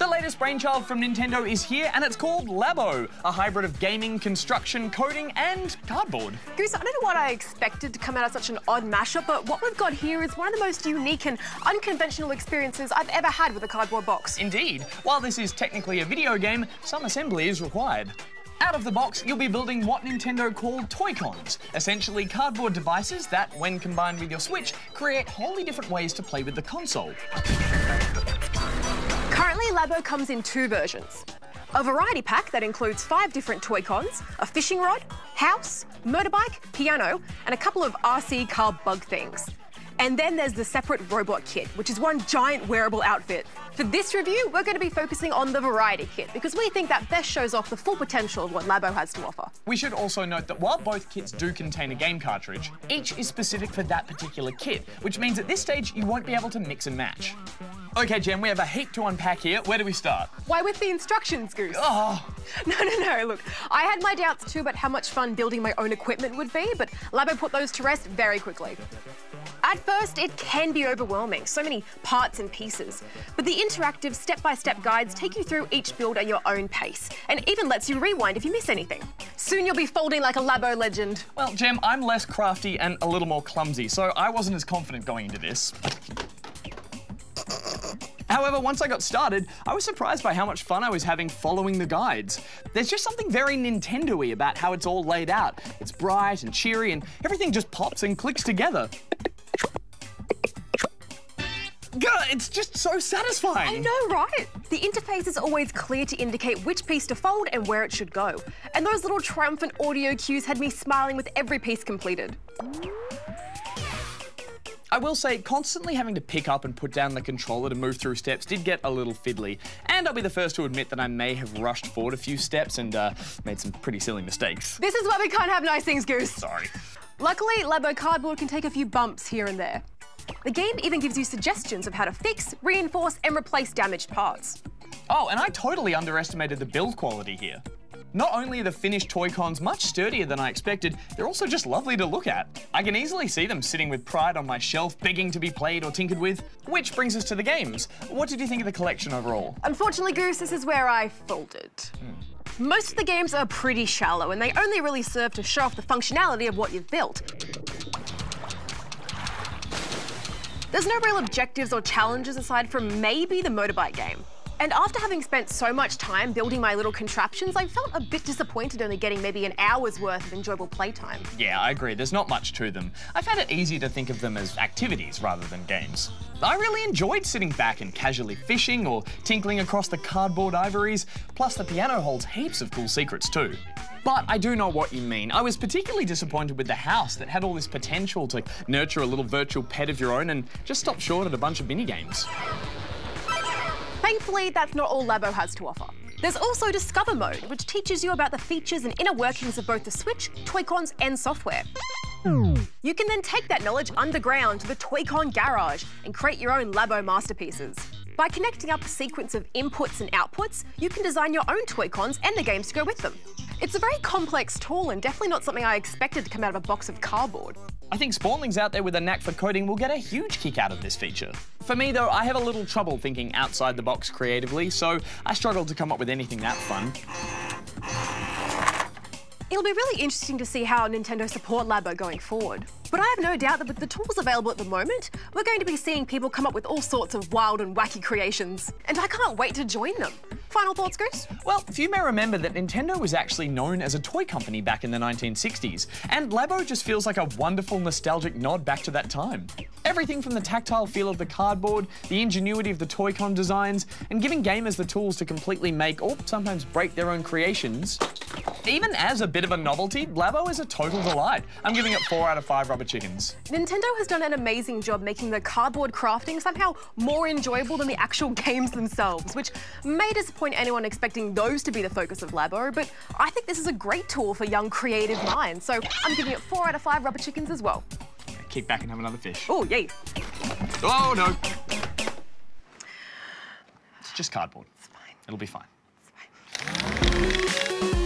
The latest brainchild from Nintendo is here, and it's called Labo, a hybrid of gaming, construction, coding, and cardboard. Goose, I don't know what I expected to come out of such an odd mashup, but what we've got here is one of the most unique and unconventional experiences I've ever had with a cardboard box. Indeed. While this is technically a video game, some assembly is required. Out of the box, you'll be building what Nintendo called Toy-Cons, essentially cardboard devices that, when combined with your Switch, create wholly different ways to play with the console. Currently, Labo comes in 2 versions. A variety pack that includes 5 different Toy-Cons, a fishing rod, house, motorbike, piano, and a couple of RC car bug things. And then there's the separate robot kit, which is one giant wearable outfit. For this review, we're going to be focusing on the variety kit because we think that best shows off the full potential of what Labo has to offer. We should also note that while both kits do contain a game cartridge, each is specific for that particular kit, which means at this stage you won't be able to mix and match. Okay, Jem, we have a heap to unpack here. Where do we start? Why, with the instructions, Goose. Oh. No. Look, I had my doubts too about how much fun building my own equipment would be, but Labo put those to rest very quickly. At first, it can be overwhelming, so many parts and pieces. But the interactive step-by-step guides take you through each build at your own pace, and even lets you rewind if you miss anything. Soon you'll be folding like a Labo legend. Well, Jem, I'm less crafty and a little more clumsy, so I wasn't as confident going into this. However, once I got started, I was surprised by how much fun I was having following the guides. There's just something very Nintendo-y about how it's all laid out. It's bright and cheery, and everything just pops and clicks together. It's just so satisfying. I know, right? The interface is always clear to indicate which piece to fold and where it should go. And those little triumphant audio cues had me smiling with every piece completed. I will say, constantly having to pick up and put down the controller to move through steps did get a little fiddly. And I'll be the first to admit that I may have rushed forward a few steps and made some pretty silly mistakes. This is why we can't have nice things, Goose. Sorry. Luckily, Labo Cardboard can take a few bumps here and there. The game even gives you suggestions of how to fix, reinforce, and replace damaged parts. Oh, and I totally underestimated the build quality here. Not only are the finished Toy-Cons much sturdier than I expected, they're also just lovely to look at. I can easily see them sitting with pride on my shelf, begging to be played or tinkered with. Which brings us to the games. What did you think of the collection overall? Unfortunately, Goose, this is where I folded. Most of the games are pretty shallow, and they only really serve to show off the functionality of what you've built. There's no real objectives or challenges aside from maybe the motorbike game. And after having spent so much time building my little contraptions, I felt a bit disappointed only getting maybe an hour's worth of enjoyable playtime. Yeah, I agree. There's not much to them. I found it easy to think of them as activities rather than games. I really enjoyed sitting back and casually fishing or tinkling across the cardboard ivories, plus the piano holds heaps of cool secrets too. But I do know what you mean. I was particularly disappointed with the house that had all this potential to nurture a little virtual pet of your own and just stopped short at a bunch of mini-games. Thankfully, that's not all Labo has to offer. There's also Discover Mode, which teaches you about the features and inner workings of both the Switch, Toy-Cons, and software. You can then take that knowledge underground to the Toy-Con garage and create your own Labo masterpieces. By connecting up a sequence of inputs and outputs, you can design your own Toy-Cons and the games to go with them. It's a very complex tool and definitely not something I expected to come out of a box of cardboard. I think spawnlings out there with a knack for coding will get a huge kick out of this feature. For me though, I have a little trouble thinking outside the box creatively, so I struggled to come up with anything that fun. It'll be really interesting to see how Nintendo support Labo going forward. But I have no doubt that with the tools available at the moment, we're going to be seeing people come up with all sorts of wild and wacky creations. And I can't wait to join them. Final thoughts, Goose? Well, you may remember that Nintendo was actually known as a toy company back in the 1960s, and Labo just feels like a wonderful nostalgic nod back to that time. Everything from the tactile feel of the cardboard, the ingenuity of the Toy-Con designs, and giving gamers the tools to completely make or sometimes break their own creations. Even as a bit of a novelty, Labo is a total delight. I'm giving it 4 out of 5 rubber chickens. Nintendo has done an amazing job making the cardboard crafting somehow more enjoyable than the actual games themselves, which may disappoint anyone expecting those to be the focus of Labo, but I think this is a great tool for young creative minds, so I'm giving it 4 out of 5 rubber chickens as well. Kick back and have another fish. Oh, yay. Oh, no. It's just cardboard. It's fine. It'll be fine. It's fine.